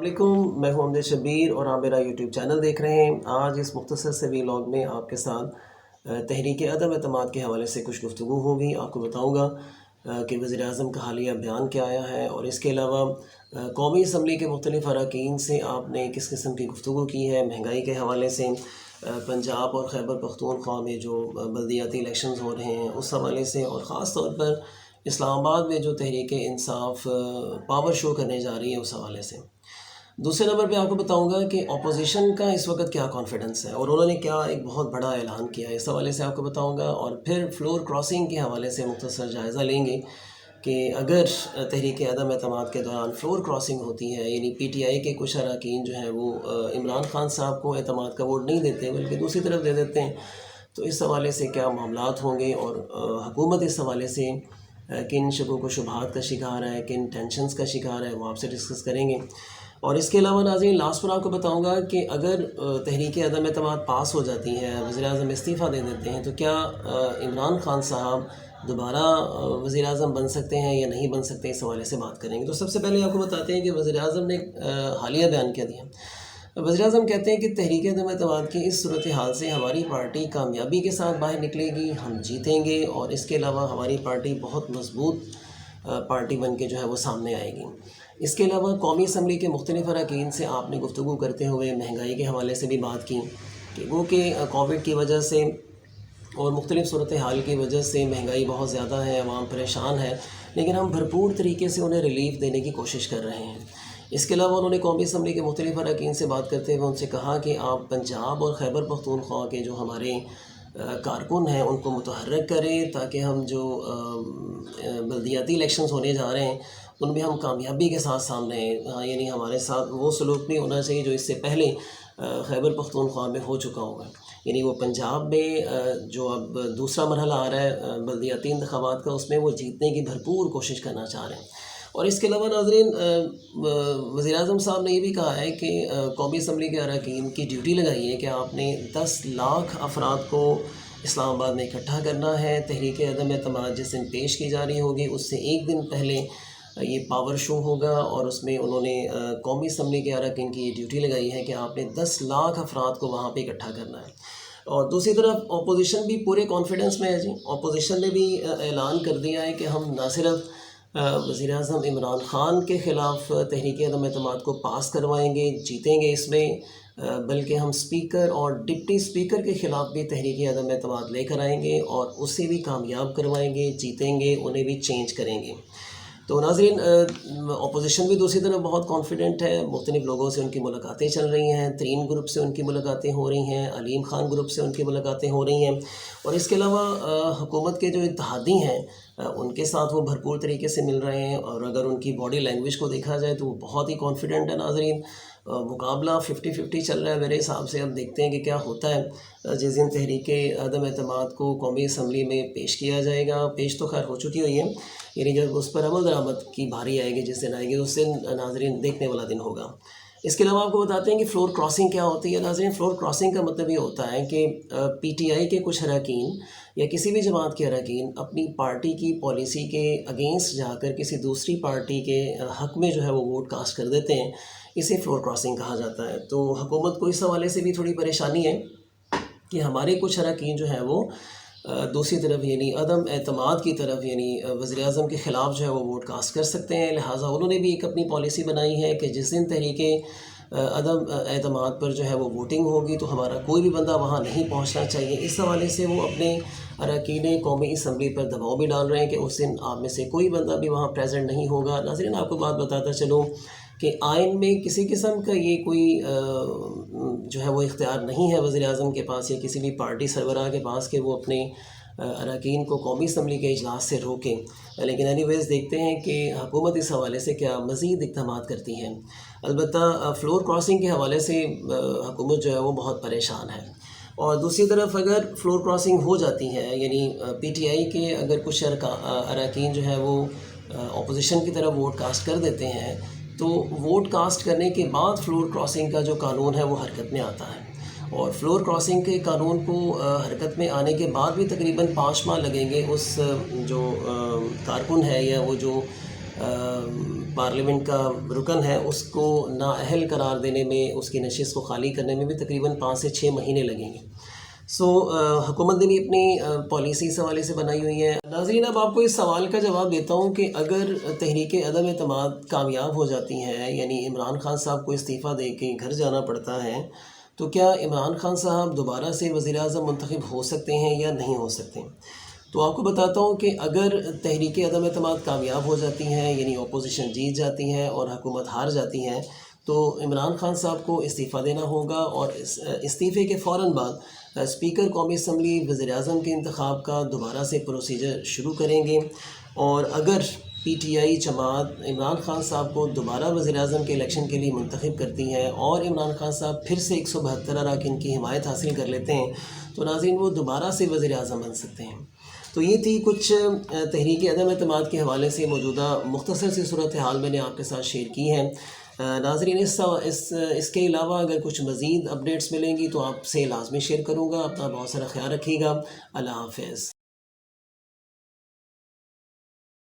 वालेकुम, मैं हूं अमजद शब्बीर और आप मेरा यूट्यूब चैनल देख रहे हैं। आज इस मुख्तसर से व्लॉग में आपके साथ तहरीक अदम एतमाद के हवाले से कुछ गुफ्तगू होगी। आपको बताऊंगा कि वज़ीर-ए-आज़म का हालिया बयान क्या आया है और इसके अलावा कौमी असम्बली के मुख्तलिफ़ अरकान से आपने किस किस्म की गुफ्तगू की है। महंगाई के हवाले से पंजाब और खैबर पख्तूनख्वा में जो बल्दियाती इलेक्शंस हो रहे हैं उस हवाले से, और ख़ास तौर पर इस्लामाबाद में जो तहरीक इंसाफ पावर शो करने जा रही है उस हवाले से। दूसरे नंबर पे आपको बताऊंगा कि अपोजिशन का इस वक्त क्या कॉन्फिडेंस है और उन्होंने क्या एक बहुत बड़ा ऐलान किया है, इस हवाले से आपको बताऊंगा। और फिर फ्लोर क्रॉसिंग के हवाले से मुख्तसर जायज़ा लेंगे कि अगर तहरीक अदम एतमाद के दौरान फ्लोर क्रॉसिंग होती है, यानी PTI के कुछ अरकान जो हैं वो इमरान खान साहब को एतमाद का वोट नहीं देते बल्कि दूसरी तरफ दे देते हैं, तो इस हवाले से क्या मामलात होंगे और हुकूमत इस हवाले से किन शकों को शुबहात का शिकार है, किन टेंशन्स का शिकार है, वो आपसे डिस्कस करेंगे। और इसके अलावा नाज़रीन लास्ट पर आपको बताऊंगा कि अगर तहरीक अदम एतमाद पास हो जाती है, वज़ीर-ए-आज़म इस्तीफ़ा दे देते हैं, तो क्या इमरान खान साहब दोबारा वज़ीर-ए-आज़म बन सकते हैं या नहीं बन सकते, इस हवाले से बात करेंगे। तो सबसे पहले आपको बताते हैं कि वज़ीर-ए-आज़म ने हालिया बयान क्या दिया। वज़ीर-ए-आज़म कहते हैं कि तहरीक अदम एतमाद की इस सूरत हाल से हमारी पार्टी कामयाबी के साथ बाहर निकलेगी, हम जीतेंगे और इसके अलावा हमारी पार्टी बहुत मजबूत पार्टी बन के जो है वो सामने आएगी। इसके अलावा कौमी असम्बली के मुख्तलिफ़ अरकान से आपने गुफ्तगू करते हुए महंगाई के हवाले से भी बात की कि वो कि कोविड की वजह से और मुख्तलिफ़ सूरत हाल की वजह से महंगाई बहुत ज़्यादा है, अवाम परेशान है, लेकिन हम भरपूर तरीके से उन्हें रिलीफ़ देने की कोशिश कर रहे हैं। इसके अलावा उन्होंने कौमी असम्बली के मुख्तलिफ़ अरकान से बात करते हुए उनसे कहा कि आप पंजाब और खैबर पख्तूनख्वा के जो हमारे कारकुन हैं उनको मुतहर्रिक करें ताकि हम जो बल्दियाती इलेक्शंस होने जा रहे हैं उनमें हम कामयाबी के साथ सामने आएँ। यानी हमारे साथ वो सलूक नहीं होना चाहिए जो इससे पहले खैबर पख्तूनख्वा में हो चुका होगा। यानी वो पंजाब में जो अब दूसरा मरहला आ रहा है बल्दियाती इंतखाबात का, उसमें वो जीतने की भरपूर कोशिश करना चाह रहे हैं। और इसके अलावा नाज़रीन वज़ीर-ए-आज़म साहब ने ये भी कहा है कि कौमी असम्बली के अरकान की ड्यूटी लगाई है कि आपने 10 लाख अफराद को इस्लामाबाद में इकट्ठा करना है। तहरीक अदम एतमाद जिस दिन पेश की जा रही होगी उससे एक दिन पहले ये पावर शो होगा और उसमें उन्होंने कौमी असम्बली के अरकान की ये ड्यूटी लगाई है कि आपने 10 लाख अफराद को वहाँ पे इकट्ठा करना है। और दूसरी तरफ अपोजिशन भी पूरे कॉन्फिडेंस में है जी। अपोजिशन ने भी ऐलान कर दिया है कि हम ना सिर्फ वज़ीर-ए-आज़म इमरान ख़ान के ख़िलाफ़ तहरीक अदम एतमाद को पास करवाएंगे, जीतेंगे इसमें, बल्कि हम स्पीकर और डिप्टी स्पीकर के ख़िलाफ़ भी तहरीक अदम एतमाद लेकर आएंगे और उसे भी कामयाब करवाएंगे, जीतेंगे, उन्हें भी चेंज करेंगे। तो नाज़रीन अपोजिशन भी दूसरी तरफ बहुत कॉन्फिडेंट है। मुख्तलिफ़ लोगों से उनकी मुलाकातें चल रही हैं, तरीन ग्रुप से उनकी मुलाकातें हो रही हैं, अलीम ख़ान ग्रुप से उनकी मुलाकातें हो रही हैं, और इसके अलावा हुकूमत के जो इत्तेहादी हैं उनके साथ वो भरपूर तरीके से मिल रहे हैं। और अगर उनकी बॉडी लैंग्वेज को देखा जाए तो वो बहुत ही कॉन्फिडेंट है। नाज़रीन मुकाबला 50-50 चल रहा है मेरे हिसाब से। अब देखते हैं कि क्या होता है। जिस दिन तहरीक अदम एतमाद को कौमी असम्बली में पेश किया जाएगा, पेश तो खैर हो चुकी हुई है, यानी जब उस पर अमल दरामद की बारी आएगी, जिस दिन आएगी उस दिन नाज़रीन देखने वाला दिन होगा। इसके अलावा आपको बताते हैं कि फ्लोर क्रॉसिंग क्या होती है। नाज़रीन फ्लोर क्रॉसिंग का मतलब ये होता है कि PTI के कुछ अरकान या किसी भी जमात के अरकान अपनी पार्टी की पॉलिसी के अगेंस्ट जाकर किसी दूसरी पार्टी के हक़ में जो है वो वोट कास्ट कर देते हैं। इसे फ्लोर क्रॉसिंग कहा जाता है। तो हुकूमत को इस हवाले से भी थोड़ी परेशानी है कि हमारे कुछ अरकान जो है वो दूसरी तरफ यानी अदम एतमाद की तरफ यानी वज़ीर-ए-आज़म के ख़िलाफ़ जो है वो वोट कास्ट कर सकते हैं। लिहाजा उन्होंने भी एक अपनी पॉलिसी बनाई है कि जिस दिन तहरीक अदम एतमाद पर जो है वो वोटिंग होगी तो हमारा कोई भी बंदा वहाँ नहीं पहुँचना चाहिए। इस हवाले से वो अपने अरकान कौमी असम्बली पर दबाव भी डाल रहे हैं कि उस दिन आप में से कोई बंदा भी वहाँ प्रेजेंट नहीं होगा। नाज़रीन आपको बात बताता चलूँ कि आइन में किसी किस्म का ये कोई जो है वो इख्तियार नहीं है वज़ीर-ए-आज़म के पास या किसी भी पार्टी सरबराह के पास कि वो अपने अरकान को कौमी असम्बली के इजलास से रोकें। लेकिन एनीवेज़ देखते हैं कि हुकूमत इस हवाले से क्या मज़ीद इक़दामात करती है। अलबत्ता फ्लोर क्रॉसिंग के हवाले से हुकूमत जो है वो बहुत परेशान है। और दूसरी तरफ अगर फ्लोर क्रॉसिंग हो जाती है, यानी PTI के अगर कुछ अरकान जो है वो अपोजिशन की तरफ वोट कास्ट कर देते हैं, तो वोट कास्ट करने के बाद फ्लोर क्रॉसिंग का जो कानून है वो हरकत में आता है। और फ्लोर क्रॉसिंग के कानून को हरकत में आने के बाद भी तकरीबन 5 माह लगेंगे उस जो कारकुन है या वो जो پارلیمنٹ کا رکن ہے اس کو نااہل قرار دینے میں، اس کی نشست کو خالی کرنے میں بھی تقریباً 5 سے 6 مہینے لگیں گے۔ حکومت نے بھی اپنی پالیسی اس حوالے سے بنائی ہوئی ہے۔ ناظرین، اب آپ کو اس سوال کا جواب دیتا ہوں کہ اگر تحریک عدم اعتماد کامیاب ہو جاتی ہے، یعنی عمران خان صاحب کو استعفیٰ دے کے گھر جانا پڑتا ہے، تو کیا عمران خان صاحب دوبارہ سے وزیر اعظم منتخب ہو سکتے ہیں یا نہیں ہو سکتے؟ تو آپ کو بتاتا ہوں کہ اگر تحریک عدم اعتماد کامیاب ہو جاتی ہے، یعنی اپوزیشن جیت جاتی ہے اور حکومت ہار جاتی ہے، تو عمران خان صاحب کو استعفیٰ دینا ہوگا، اور استعفے کے فوراً بعد اسپیکر قومی اسمبلی وزیر اعظم کے انتخاب کا دوبارہ سے پروسیجر شروع کریں گے۔ اور اگر پی ٹی آئی جماعت عمران خان صاحب کو دوبارہ وزیر اعظم کے الیکشن کے لیے منتخب کرتی ہے اور عمران خان صاحب پھر سے 172 اراکین کی حمایت حاصل کر لیتے ہیں، تو ناظرین وہ دوبارہ سے وزیر اعظم بن سکتے ہیں۔ تو یہ تھی کچھ تحریک عدم اعتماد کے حوالے سے موجودہ مختصر سی صورتحال میں نے آپ کے ساتھ شیئر کی ہے۔ ناظرین، اس کے علاوہ اگر کچھ مزید اپڈیٹس ملیں گی تو آپ سے لازمی شیئر کروں گا۔ اپنا بہت سارا خیال رکھیے گا۔ اللہ حافظ۔